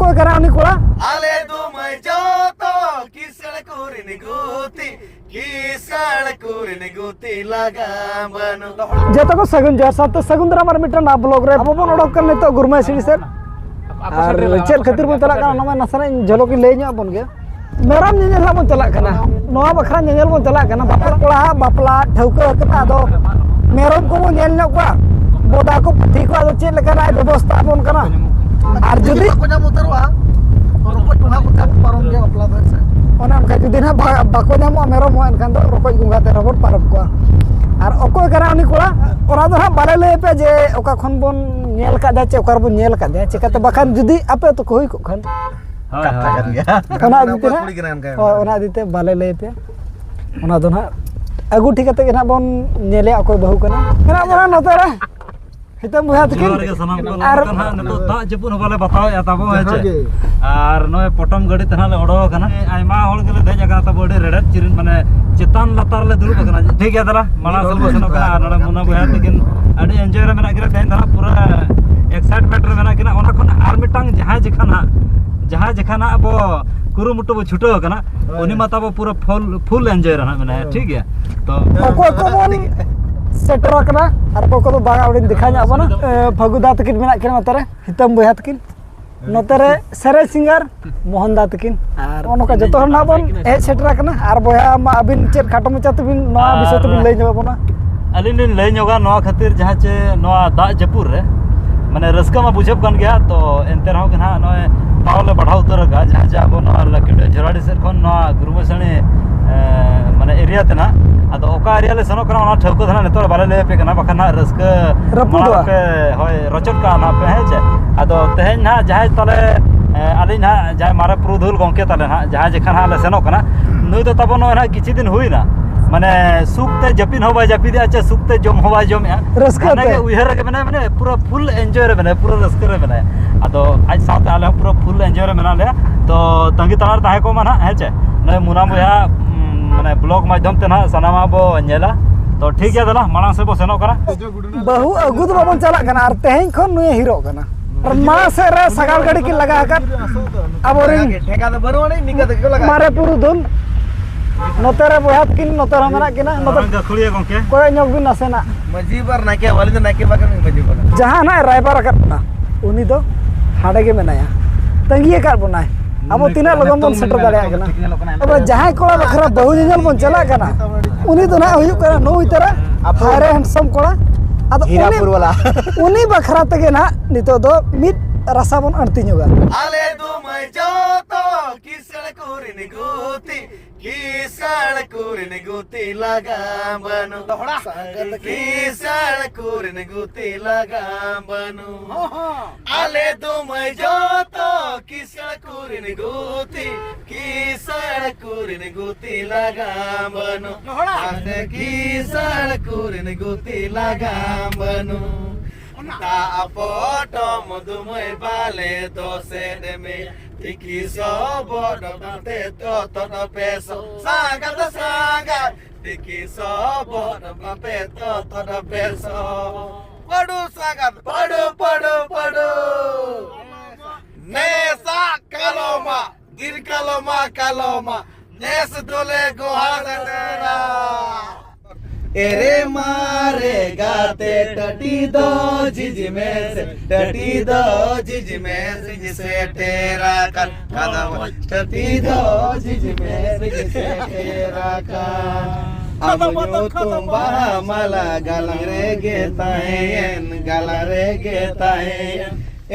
ᱚᱠᱚᱭ ᱠᱟᱱᱟ ᱩᱱᱤ ᱠᱚᱲᱟ? ᱟᱞᱮ ᱫᱩᱢᱟᱹᱭ ᱡᱚᱛᱚ ᱠᱤᱥᱟᱹᱬ ᱠᱩᱨᱤᱱ ᱜᱩᱛᱤ ᱠᱤᱥᱟᱹᱬ ᱠᱩᱨᱤᱱ ᱜᱩᱛᱤ ᱞᱟᱜᱟ ᱵᱟᱹᱱᱩ ᱡᱚᱛᱚ ᱠᱚ ᱥᱟᱹᱜᱩᱱ ᱡᱚᱦᱟᱨ ᱥᱟᱶᱛᱮ ᱥᱟᱹᱜᱩᱱ ᱫᱟᱨᱟᱢ ᱟᱨ ᱢᱤᱫᱴᱟᱝ ᱱᱟᱣᱟ ᱵᱞᱚᱜ ᱨᱮ ᱟᱵᱚ ᱵᱚᱱ ᱚᱰᱚᱠ ᱠᱟᱱᱟ ᱱᱤᱛᱚᱜ ᱜᱩᱨᱢᱟᱹᱭ ᱥᱤᱲᱤ ᱥᱮᱫ ᱟᱨ ᱪᱮᱫ ᱠᱷᱟᱹᱛᱤᱨ ᱵᱚᱱ ᱪᱟᱞᱟᱜ ᱠᱟᱱᱟ ᱚᱱᱟ ᱢᱟ ᱱᱟᱥᱮᱱᱟᱜ ᱡᱷᱚᱞᱚᱠ ᱤᱧ ᱞᱟᱹᱭ ᱧᱚᱜ ᱟᱵᱚᱱ ᱜᱮ ᱢᱮᱨᱚᱢ ᱧᱮᱧᱮᱞ ᱦᱟᱸᱜ ᱵᱚᱱ ᱪᱟᱞᱟᱜ ᱠᱟᱱᱟ ᱱᱚᱣᱟ ᱵᱟᱠᱷᱨᱟ ᱧᱮᱧᱮᱞ ᱵᱚᱱ ᱪᱟᱞᱟᱜ ᱠᱟᱱᱟ ᱵᱟᱯᱞᱟ ᱠᱚᱲᱟ ᱦᱟᱸᱜ ᱵᱟᱯᱞᱟ ᱴᱷᱟᱹᱣᱠᱟᱹ ᱟᱠᱟᱱᱟ ᱟᱫᱚ ᱢᱮᱨᱚᱢ ᱠᱚᱵᱚᱱ ᱧᱮᱞ ᱧᱚᱜ ᱠᱚᱣᱟ ᱵᱚᱫᱟ ᱠᱚ ᱯᱩᱴᱷᱤ ᱠᱚ ᱟᱫᱚ ᱪᱮᱫ ᱞᱮᱠᱟᱱᱟᱜ ᱵᱮᱵᱚᱥᱛᱷᱟ ᱟᱵᱚᱱ ᱠᱟᱱᱟ ᱟᱨ ᱡᱩᱫᱤ ᱵᱟᱠᱚ ᱧᱟᱢ ᱩᱛᱟᱹᱨᱚᱜᱼᱟ ᱨᱚᱠᱚᱡ ᱴᱚᱸᱜᱟ ᱠᱚᱛᱮ ᱯᱟᱨᱚᱢ ᱜᱮᱭᱟ ᱵᱟᱯᱞᱟ ᱫᱚ ᱦᱮᱸᱥᱮ ᱚᱱᱮ ᱚᱱᱠᱟ ᱡᱩᱫᱤ ᱱᱟᱦᱟᱜ ᱵᱟᱠᱚ ᱧᱟᱢᱚᱜᱼᱟ ᱢᱮᱨᱚᱢ ᱦᱚᱸ ᱮᱱᱠᱷᱟᱱ ᱫᱚ ᱨᱚᱠᱚᱡ ᱜᱚᱸᱜᱷᱟ ᱛᱮ ᱨᱚᱵᱚᱴ ᱯᱟᱨᱚᱢ ᱠᱚᱣᱟ ᱟᱨ ᱚᱠᱚᱭ ᱠᱟᱱᱟ ᱩᱱᱤ ᱠᱚᱲᱟ ᱚᱱᱟ ᱫᱚ ᱦᱟᱸᱜ ᱵᱟᱞᱮ ᱞᱟᱹᱭ ᱟᱯᱮ ᱡᱮ ᱚᱠᱟ ᱠᱷᱚᱱ ᱵᱚᱱ ᱧᱮᱞ ᱠᱟᱫᱟ ᱪᱮ ᱚᱠᱟ ᱨᱮᱵᱚᱱ ᱧᱮᱞ ᱠᱟᱫᱟ ᱪᱤᱠᱟᱹᱛᱮ ᱵᱟᱠᱷᱟᱱ ᱡᱩᱫᱤ ᱟᱯᱮ ᱟᱹᱛᱩ ᱠᱚ ᱦᱩᱭ ᱠᱚᱜ ᱠᱷᱟᱱ ᱠᱟᱛᱷᱟ ᱠᱟᱱ ᱜᱮᱭᱟ ᱚᱱᱟ ᱤᱫᱤᱛᱮ ᱚᱱᱟ ᱤᱫᱤᱛᱮ ᱵᱟᱞᱮ ᱞᱟᱹᱭ ᱟᱯᱮ ᱚᱱᱟ ᱫᱚ ᱱᱟᱦᱟᱜ ᱟᱹᱜᱩ ᱴᱷᱤᱠ ᱠᱟᱛᱮ ᱜᱮ ᱱᱟᱦᱟᱜ ᱵᱚᱱ ᱧᱮᱞᱮᱭᱟ ᱚᱠᱚᱭ ᱵᱟᱹᱦᱩ ᱠᱟᱱᱟ ᱢᱮᱱᱟᱜ ᱵᱚᱱᱟ ᱱᱚᱛᱮ ᱨᱮ ᱦᱤᱛᱟᱹᱢ ᱵᱚᱭᱦᱟ ᱛᱟᱹᱠᱤᱱ ᱟᱨ ᱱᱤᱛᱚᱜ ᱫᱟᱜ ᱡᱟᱹᱯᱩᱫ ᱦᱚᱸ ᱵᱟᱞᱮ ᱵᱟᱛᱟᱣᱮᱫᱼᱟ ᱛᱟᱵᱚ ᱦᱮᱸᱪᱮ ᱟᱨ ᱱᱚᱜᱼᱚᱭ ᱯᱚᱴᱚᱢ ᱜᱟᱹᱰᱤ ᱛᱮ ᱱᱟᱦᱟᱜ ᱞᱮ ᱚᱰᱚᱠ ᱟᱠᱟᱱᱟ ᱟᱭᱢᱟ ᱦᱚᱲ ᱜᱮᱞᱮ ᱫᱮᱡ ᱟᱠᱟᱱᱟ ᱛᱟᱵᱚ ᱟᱹᱰᱤ ᱨᱮᱲᱮᱫ ᱪᱤᱨᱤᱱ ᱢᱟᱱᱮ ᱪᱮᱛᱟᱱ ᱞᱟᱛᱟᱨ ᱞᱮ ᱫᱩᱲᱩᱵ ᱟᱠᱟᱱᱟ ᱴᱷᱤᱠ ᱜᱮᱭᱟ ᱫᱟᱫᱟ ᱢᱟᱲᱟᱝ ᱥᱮᱫ ᱵᱚ ᱥᱮᱱᱚᱜ ᱠᱟᱱᱟ ᱟᱨ ᱱᱚᱰᱮ ᱢᱩᱱᱟ ᱵᱚᱭᱦᱟ ᱛᱟᱹᱠᱤᱱ ᱟᱹᱰᱤ ᱮᱱᱡᱚᱭ ᱨᱮ ᱢᱮᱱᱟᱜ ᱠᱤᱱᱟ ᱛᱮᱦᱮᱧ ᱫᱚ ᱱᱟᱦᱟᱜ ᱯᱩᱨᱟᱹ ᱮᱠᱥᱟᱭᱴᱢᱮᱱᱴ ᱨᱮ ᱢᱮᱱᱟᱜ ᱠᱤᱱᱟ ᱚᱱᱟ ᱠᱷᱚᱱ ᱟᱨ ᱢᱤᱫᱴᱟᱝ ᱡᱟᱦᱟᱸ ᱡᱮᱠᱷᱟ ᱱᱟᱦᱟᱜ ᱟᱵᱚ ᱠᱩᱨᱩᱢᱩᱴᱩ ᱵᱚ ᱪᱷᱩᱴᱟᱹᱣ ᱟᱠᱟᱱᱟ ᱩᱱᱤ ᱢᱟ ᱛᱟᱵᱚ ᱯᱩᱨᱟᱹ ᱯᱷᱩᱞ ᱮᱱᱡᱚᱭ ᱨᱮ ᱱᱟᱦᱟᱜ ᱢᱮᱱᱟᱭᱟ ᱴᱷᱤक गया तो ᱚᱠᱚᱭ ᱠᱚᱵᱚᱱ ᱥᱮᱴᱮᱨ ᱟᱠᱟᱱᱟ ᱟᱨ ᱚᱠᱚᱭ ᱠᱚᱫᱚ ᱵᱟᱝ ᱟᱹᱣᱲᱤᱧ ᱫᱮᱠᱷᱟ ᱧᱚᱜ ᱟᱵᱚᱱᱟ ᱯᱷᱟᱹᱜᱩᱫᱟ ᱛᱟᱹᱠᱤᱱ ᱢᱮᱱᱟᱜ ᱠᱤᱱᱟ ᱱᱚᱛᱮ ᱨᱮ ᱦᱤᱛᱟᱹᱢ ᱵᱚᱭᱦᱟ ᱛᱟᱹᱠᱤᱱ ᱱᱚᱛᱮ ᱨᱮ ᱥᱮᱨᱮᱧ ᱥᱤᱝᱜᱟᱨ ᱢᱳᱦᱚᱱ ᱫᱟ ᱛᱟᱹᱠᱤᱱ ᱟᱨ ᱱᱚᱝᱠᱟ ᱡᱚᱛᱚ ᱦᱚᱲ ᱱᱟᱦᱟᱜ ᱵᱚᱱ ᱦᱮᱡ ᱥᱮᱴᱮᱨ ᱟᱠᱟᱱᱟ ᱟᱨ ᱵᱚᱭᱦᱟ ᱢᱟ ᱟᱹᱵᱤᱱ ᱪᱮᱫ ᱠᱷᱟᱴᱚ ᱢᱟᱪᱷᱟ ᱛᱮᱵᱤᱱ ᱱᱚᱣᱟ ᱵᱤᱥᱚᱭ ᱛᱮᱵᱤᱱ ᱞᱟᱹᱭ ᱧᱚᱜ ᱟᱵᱚᱱᱟ ᱟᱹᱞᱤᱧ ᱞᱤᱧ ᱞᱟᱹᱭ ᱧᱚᱜᱟ ᱱᱚᱣᱟ ᱠᱷᱟᱹᱛᱤᱨ ᱡᱟᱦᱟᱸ ᱪᱮ ᱱᱚᱣᱟ ᱫᱟᱜ ᱡᱟᱹᱯᱩᱫ ᱨᱮ ᱢᱟᱱᱮ ᱨᱟᱹᱥᱠᱟᱹ ᱢᱟ ᱵᱩᱡᱷᱟᱹᱜ ᱠᱟᱱ ᱜᱮᱭᱟ ᱛᱚ ᱮᱱᱛᱮ ᱨᱮᱦᱚᱸ ᱜᱮ ᱱᱟᱦᱟᱜ ᱱᱚᱜᱼᱚᱭ ᱯᱟᱣ ᱞᱮ ᱵᱟᱲᱦᱟᱣ ᱩᱛᱟᱹᱨ ᱟᱠᱟᱜᱼᱟ ᱡᱟᱦᱟᱸ ᱪᱮ ᱟᱵᱚ ᱱᱚᱣᱟ ᱞᱟᱹᱠᱤᱰᱟᱹ ᱡᱷᱚᱨᱟᱰᱤ ᱥᱮᱫ ᱠᱷᱚᱱ ᱱᱚᱣᱟ ᱜᱩᱨᱩᱢᱟᱹᱥᱟᱹᱲᱤ ᱢᱟᱱᱮ ᱮᱨᱤᱭᱟ ᱛᱮ ᱱᱟᱦᱟᱜ ᱟᱫᱚ ᱚᱠᱟ ᱮᱨᱤᱭᱟ ᱞᱮ ᱥᱮᱱᱚᱜ ᱠᱟᱱᱟ ᱚᱱᱟ ᱴᱷᱟᱹᱣᱠᱟᱹ ᱫᱚ ᱱᱟᱦᱟᱜ ᱱᱤᱛᱚᱜ ᱵᱟᱞᱮ ᱞᱟᱹᱭ ᱟᱯᱮ ᱠᱟᱱᱟ ᱵᱟᱠᱷᱟᱱ ᱱᱟᱦᱟᱜ ᱨᱟᱹᱥᱠᱟᱹ ᱨᱟᱹᱯᱩᱫᱚᱜᱼᱟ ᱯᱮ ᱦᱳᱭ ᱨᱚᱪᱚᱫ ᱠᱟᱜᱼᱟ ᱱᱟᱦᱟᱜ ᱯᱮ ᱦᱮᱸ ᱪᱮ ᱟᱫᱚ ᱛᱮᱦᱮᱧ ᱱᱟᱦᱟᱜ ᱡᱟᱦᱟᱸᱭ ᱛᱟᱞᱮ ᱟᱹᱞᱤᱧ ᱱᱟᱦᱟᱜ ᱡᱟᱦᱟᱸᱭ ᱢᱟᱨᱮ ᱯᱩᱨᱩᱫᱷᱩᱞ ᱜᱚᱢᱠᱮ ᱛᱟᱞᱮ ᱱᱟᱦᱟᱜ ᱡᱟᱦᱟᱸ ᱡᱮᱠᱷᱟ ᱱᱟᱦᱟᱜ ᱞᱮ ᱥᱮᱱᱚᱜ ᱠᱟᱱᱟ ᱱᱩᱭ ᱫᱚ ᱛᱟᱵᱚ ᱱᱚᱜᱼᱚᱭ ᱱᱟᱦᱟᱜ ᱠᱤᱪᱷᱩ ᱫᱤᱱ ᱦᱩᱭᱱᱟ ᱢᱟᱱᱮ ᱥᱩᱠ ᱛᱮ ᱡᱟᱹᱯᱤᱫ ᱦᱚᱸ ᱵᱟᱭ ᱡᱟᱹᱯᱤᱫᱮᱜᱼᱟ ᱪᱮ ᱥᱩᱠ ᱛᱮ ᱡᱚᱢ ᱦᱚᱸ ᱵᱟᱭ ᱡᱚᱢᱮᱜᱼᱟ ᱨᱟᱹᱥᱠᱟᱹ ᱛᱮ ᱩᱭᱦᱟᱹᱨ ᱨᱮᱜᱮ ᱢᱮᱱᱟᱭᱟ ᱢᱟᱱᱮ ᱯᱩᱨᱟᱹ ᱯᱷᱩᱞ ᱮᱱᱡᱚᱭ ᱨᱮ ᱢᱮᱱᱟᱭᱟ ᱯᱩᱨᱟᱹ ᱨᱟᱹᱥᱠᱟᱹ ᱨᱮ ᱢᱮᱱᱟᱭᱟ ᱟᱫᱚ ᱟᱡ ᱥᱟᱶᱛᱮ ᱟᱞᱮ ᱦᱚᱸ ᱯᱩᱨᱟᱹ ᱯᱷᱩᱞ ᱮᱱᱡᱚᱭ ᱨᱮ ᱢᱮᱱᱟᱜ ᱞᱮᱭᱟ ᱛᱚ ᱛᱟᱺᱜᱤ ᱛᱟᱲᱟᱜ ᱛᱟᱦᱮᱸ ᱠᱚᱜ ᱢᱟ ᱱᱟᱦᱟᱜ ᱦᱮᱸ ᱪᱮ ᱱᱚᱜᱼᱚᱭ ᱢᱩᱱᱟ ᱵᱚᱭᱦᱟ ᱢᱟᱱᱮ ᱵᱞᱚᱜ ᱢᱟᱫᱽᱫᱷᱚᱢ ᱛᱮ ᱱᱟᱦᱟᱜ ᱥᱟᱱᱟᱢᱟᱜ ᱵᱚ ᱧᱮᱞᱟ ᱛᱚ ᱴᱷᱤक गया दादा माड़ा से बो सेनोग करा ᱵᱟᱹᱦᱩ ᱟᱹᱜᱩ ᱫᱚ ᱵᱟᱵᱚᱱ ᱪᱟᱞᱟᱜ ᱠᱟᱱᱟ ᱟᱨ ᱛᱮᱦᱮᱧ ᱠᱷᱚᱱ ᱱᱩᱭ ᱦᱤᱨᱚᱜ ᱠᱟᱱᱟ ᱟᱨ ᱢᱟᱲᱟᱝ ᱥᱮᱫ ᱨᱮ ᱥᱟᱜᱟᱲ ᱜᱟᱹᱰᱤ ᱠᱤᱱ ᱞᱟᱜᱟ ᱟᱠᱟᱫ ᱟᱵᱚᱨᱮᱱ ᱴᱷᱮᱠᱟ ᱫᱚ ᱵᱟᱹᱱᱩᱜ ᱟᱹᱱᱤᱡ ᱱᱤᱝᱠᱟᱹ ᱛᱮᱜᱮ ᱠᱚ ᱞᱟᱜᱟᱜᱼᱟ ᱢᱟᱨᱮ ᱯᱩᱨᱩᱫᱷᱩᱞ ᱱᱚᱛᱮ ᱨᱮ ᱵᱚᱭᱦᱟ ᱛᱟᱹᱠᱤᱱ ᱱᱚᱛᱮ ᱨᱮ ᱢᱮᱱᱟᱜ ᱠᱤᱱᱟ ᱱᱚᱛᱮ खुड़िया गोंके ᱠᱚᱭᱚᱜ ᱧᱚᱜ ᱵᱤᱱ ᱱᱟᱥᱮᱱᱟᱜ ᱢᱟᱹᱡᱷᱤ ᱵᱟᱨ ᱱᱟᱭᱠᱮ ᱣᱟᱞᱤ ᱫᱚ ᱱᱟᱭᱠᱮ ᱵᱟᱜᱟᱱ ᱢᱟᱹᱡᱷᱤ ᱵᱟᱜᱟᱱ ᱡᱟᱦᱟᱸ ᱱᱟᱦᱟᱜ ᱨᱟᱭᱵᱟᱨ ᱟᱠᱟᱫ ᱵᱚᱱᱟ ᱩᱱᱤ ᱫᱚ ᱦᱟᱸᱰᱮ ᱜᱮ ᱢᱮᱱᱟᱭᱟ ᱛᱟᱺᱜᱤ ᱟᱠᱟᱫ ᱵᱚᱱᱟᱭ ᱟᱵᱚ ᱛᱤᱱᱟᱹᱜ ᱞᱚᱜᱚᱱ ᱵᱚᱱ ᱥᱮᱴᱮᱨ ᱫᱟᱲᱮᱭᱟᱜ ᱠᱟᱱᱟ ᱛᱚᱵᱮ ᱡᱟᱦᱟᱸᱭ ᱠᱚᱲᱟ ᱵᱟᱠᱷᱨᱟ ᱵᱟᱹᱦᱩ ᱧᱮᱧᱮᱞ ᱵᱚᱱ ᱪᱟᱞᱟᱜ ᱠᱟᱱᱟ ᱩᱱᱤ ᱫᱚ ᱱᱟᱦᱟᱜ ᱦᱩᱭᱩᱜ ᱠᱟᱱᱟ ᱱᱩᱭ ᱛᱟᱨᱟ ᱦᱟᱭᱨᱮ ᱦᱮᱱᱥᱚᱢ ᱠᱚᱲᱟ ᱟᱫᱚ ᱩᱱᱤ ᱵᱟᱠᱷᱨᱟ ᱛᱮᱜᱮ ᱱᱟᱦᱟᱜ ᱱᱤᱛᱚᱜ ᱫᱚ ᱢᱤᱫ ᱨᱟᱥᱟ ᱵᱚᱱ ᱟᱹᱲᱛᱤ ᱧᱚᱜᱟ ᱟᱞᱮ ᱫᱩᱢᱟᱹᱭ ᱡᱚᱛᱚ ᱠᱤᱥᱟᱹᱬ ᱠᱩᱨᱤᱱ ᱜᱩᱛᱤ ᱠᱤᱥᱟᱹᱬ ᱠᱩᱨᱤᱱ ᱜᱩᱛᱤ ᱞᱟᱜᱟ ᱵᱟᱹᱱᱩ ᱠᱤᱥᱟᱹᱬ ᱠᱩᱨᱤᱱ ᱜᱩᱛᱤ ᱞᱟᱜᱟ ᱵᱟᱹᱱᱩ ᱟᱞᱮ ᱫᱩᱢᱟᱹᱭ ᱡᱚᱛᱚ ᱠᱤᱥᱟᱹᱬ ᱠᱩᱨᱤᱱ ᱜᱩᱛᱤ ᱠᱤᱥᱟᱹᱬ ᱠᱩᱨᱤᱱ ᱜᱩᱛᱤ ᱞᱟᱜᱟ ᱵᱟᱹᱱᱩ ᱠᱤᱥᱟᱹᱬ ᱠᱩᱨᱤᱱ ᱜᱩᱛᱤ ᱞᱟᱜᱟ ᱵᱟᱹᱱᱩ Ta potom dumai bale dose de me tiki so bodo bate to peso sagat tiki so bodo bate to peso padu sagat padu nesa kaloma dir kaloma nes dole gohadera array मारे गाते टटी दो जिज में से तेरा कर कदम टटी दो जिज में से तेरा कर अब न्यू तुम बाहा मला गला रे गेता है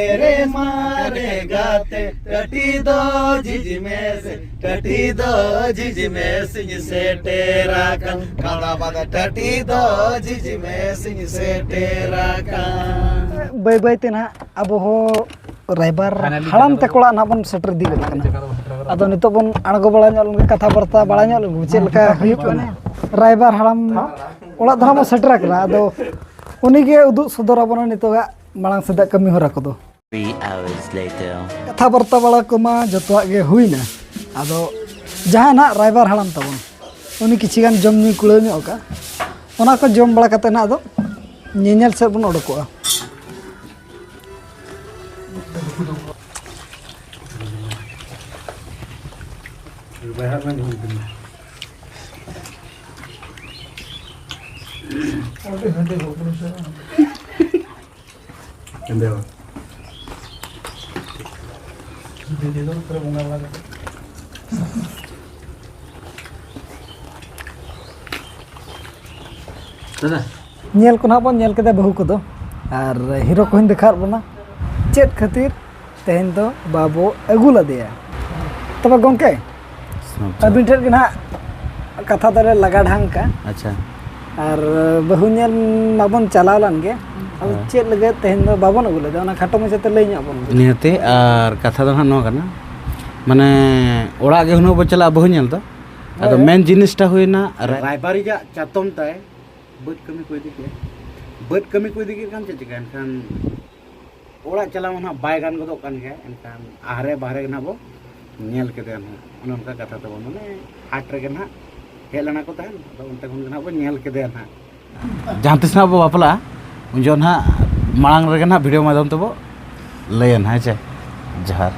एरे मारे गाते टटी दो जिज में से तेरा कर कदा बदा टटी दो जिज में से तेरा कर बाय बाय ते ना अब हो रायबार हालाम ते कोड़ा ना बन सेटर दी लेना अदो नितो बन अणगो बड़ा ᱧᱚᱜ कथा बर्ता बड़ा ᱧᱚᱜ चेद लका हुयुक कना रायबार हालाम ओला धरा बन सेटर कना अदो उनी गे उदुग सदर आबोना नितोगा मांग सेदा कमी होरा को 3 hours later कथा बर्ता बड़ा कोमा जतवा गे हुइना अदो जहां ना रायबार हालाम तबन उनी किछि गान जम नी कुळे ᱧᱚᱜ का ओना को जम बड़ा कते ना अदो ᱧᱮᱧᱮᱞ सेद बन ओडकोआ बाहर में घूम दिन Kendewa. दादा nyel ko nabon nyel keda bahu ko do ar hero ko hin dekhar bana chet khatir tehen do babo agula deya tobe gongke abin ther gina katha dare laga dhang ka अच्छा ar bahu nyel mabon chalalan ge ab chet lage tehen do babon agula de ona khato machate lei nya bon निहते और कथा दो no कना माने ओड़ा गे हुनो बो चला बहु नेल तो अदो मेन जिनिसटा हुइना रायबारी जा चातम ताय बद कमी कोई दिके कान चिकान खान ओड़ा चला मना बाय गान गदो कान गे एनखान आहरे बाहरे ना बो नेल के देन उन उनका कथा तो माने हाट रे ना हेलना को तान अदो उनते खुन ना बो नेल के देन हा जहां तिस ना बो बापला उन जो ना मांग रे ना वीडियो माध्यम तो बो लयन है चे जहर